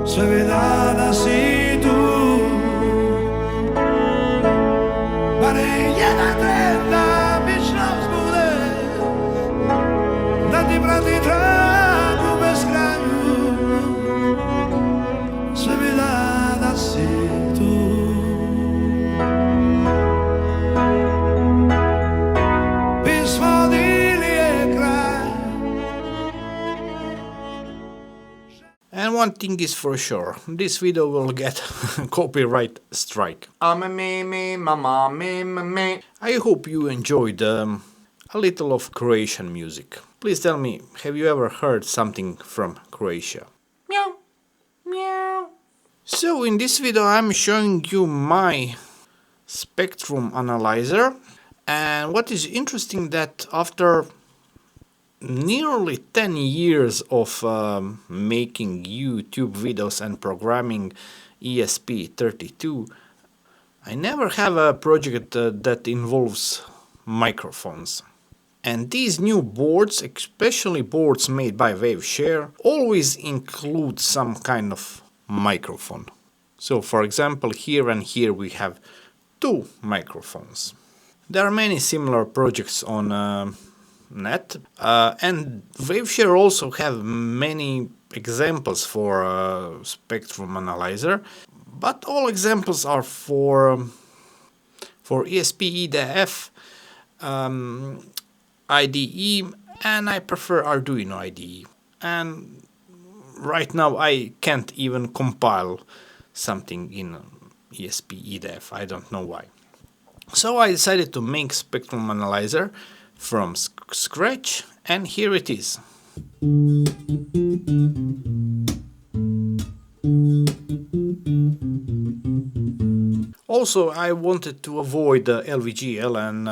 Soledad si tu Parejně na trenda věčnost bude Na ty pravdy trávu bez kraju Soledad si tu Písmo díly je kraj. And one thing is for sure, this video will get copyright strike. I hope you enjoyed a little of Croatian music. Please tell me, have you ever heard something from Croatia? Meow, meow. So in this video I'm showing you my spectrum analyzer, and what is interesting that after nearly 10 years of making YouTube videos and programming ESP32, I never have a project that involves microphones. And these new boards, especially boards made by Waveshare, always include some kind of microphone. So for example, here and here we have two microphones. There are many similar projects on net, and Waveshare also have many examples for spectrum analyzer, but all examples are for ESP-IDF IDE, and I prefer Arduino IDE. And right now I can't even compile something in ESP-IDF, I don't know why. So I decided to make spectrum analyzer from scratch, and here it is. Also, I wanted to avoid LVGL and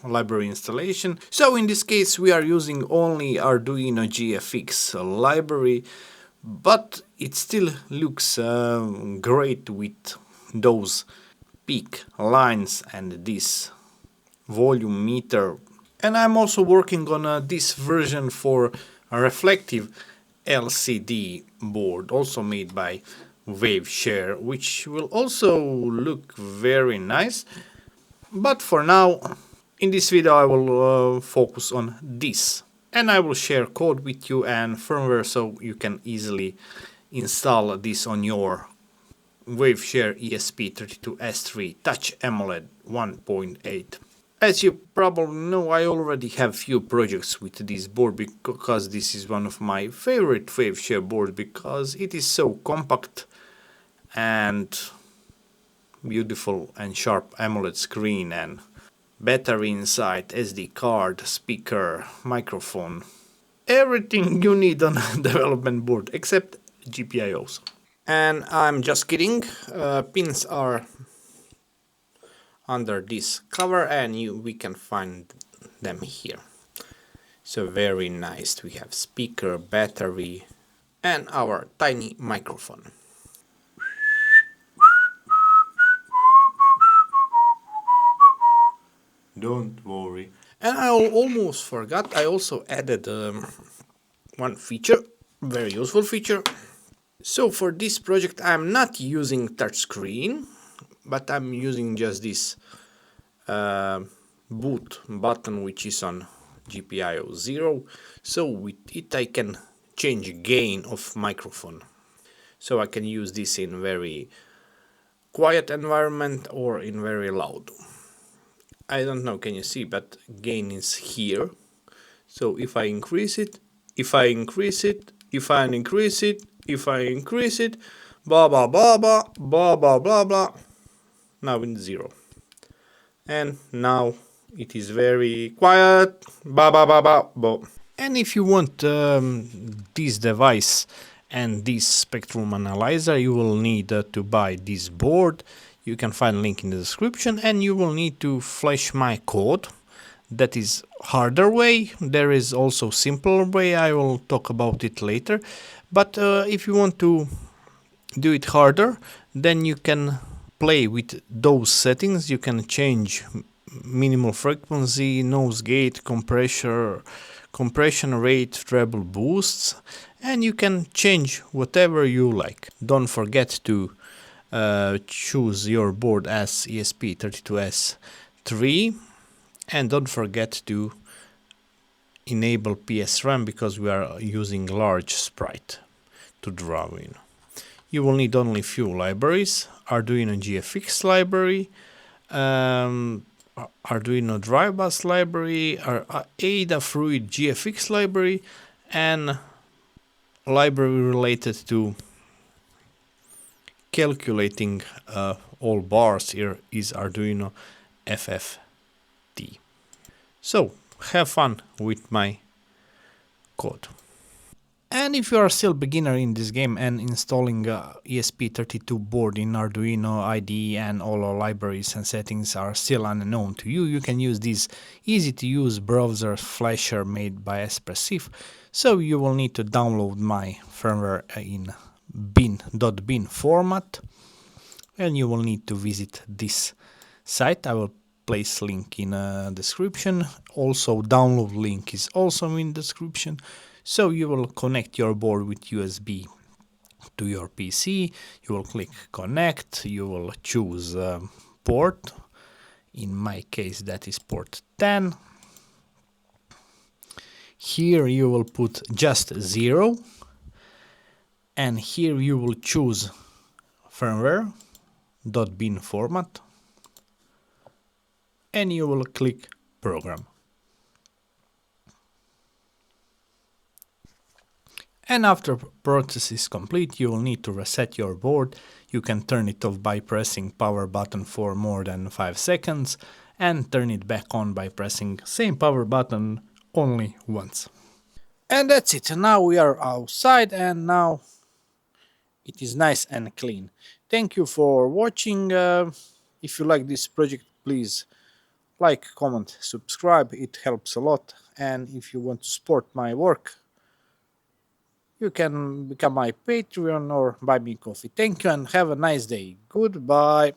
library installation, so in this case we are using only Arduino GFX library, but it still looks great with those peak lines and this volume meter. And I'm also working on this version for a reflective LCD board, also made by Waveshare, which will also look very nice. But for now, in this video I will focus on this. And I will share code with you and firmware so you can easily install this on your Waveshare ESP32S3 Touch AMOLED 1.8. As you probably know, I already have few projects with this board because this is one of my favorite Waveshare boards because it is so compact and beautiful and sharp AMOLED screen and battery inside, SD card, speaker, microphone. Everything you need on a development board except GPIOs. And I'm just kidding, pins are under this cover and we can find them here. So very nice, we have speaker, battery and our tiny microphone. Don't worry. And I almost forgot, I also added one feature, very useful feature. So for this project I'm not using touchscreen, but I'm using just this boot button which is on GPIO 0. So with it I can change gain of microphone. So I can use this in very quiet environment or in very loud. I don't know, can you see, but gain is here. So if I increase it, if I increase it, if I increase it, if I increase it, blah blah blah blah blah blah blah blah. Now in 0. And now it is very quiet. Ba ba ba ba ba. And if you want this device and this spectrum analyzer, you will need to buy this board. You can find a link in the description, and you will need to flash my code. That is harder way. There is also simpler way. I will talk about it later. But if you want to do it harder, then you can play with those settings. You can change minimal frequency, noise gate, compressor, compression rate, treble boosts, and you can change whatever you like. Don't forget to choose your board as ESP32S3, and don't forget to enable PSRAM because we are using large sprite to draw in. You will need only few libraries: Arduino GFX library, Arduino Drive Bus library, Ada Fluid GFX library, and library related to calculating all bars here is Arduino FFT. So have fun with my code. And if you are still beginner in this game and installing ESP32 board in Arduino IDE and all our libraries and settings are still unknown to you, you can use this easy to use browser flasher made by Espressif. So you will need to download my firmware in bin.bin format, and you will need to visit this site. I will place link in description. Also download link is also in description. So you will connect your board with USB to your PC, you will click connect, you will choose port, in my case that is port 10. Here you will put just 0, and here you will choose firmware.bin format, and you will click program. And after process is complete, you will need to reset your board. You can turn it off by pressing power button for more than 5 seconds and turn it back on by pressing same power button only once. And that's it. Now we are outside and now it is nice and clean. Thank you for watching. If you like this project, please like, comment, subscribe. It helps a lot. And if you want to support my work, you can become my Patreon or buy me coffee. Thank you and have a nice day. Goodbye.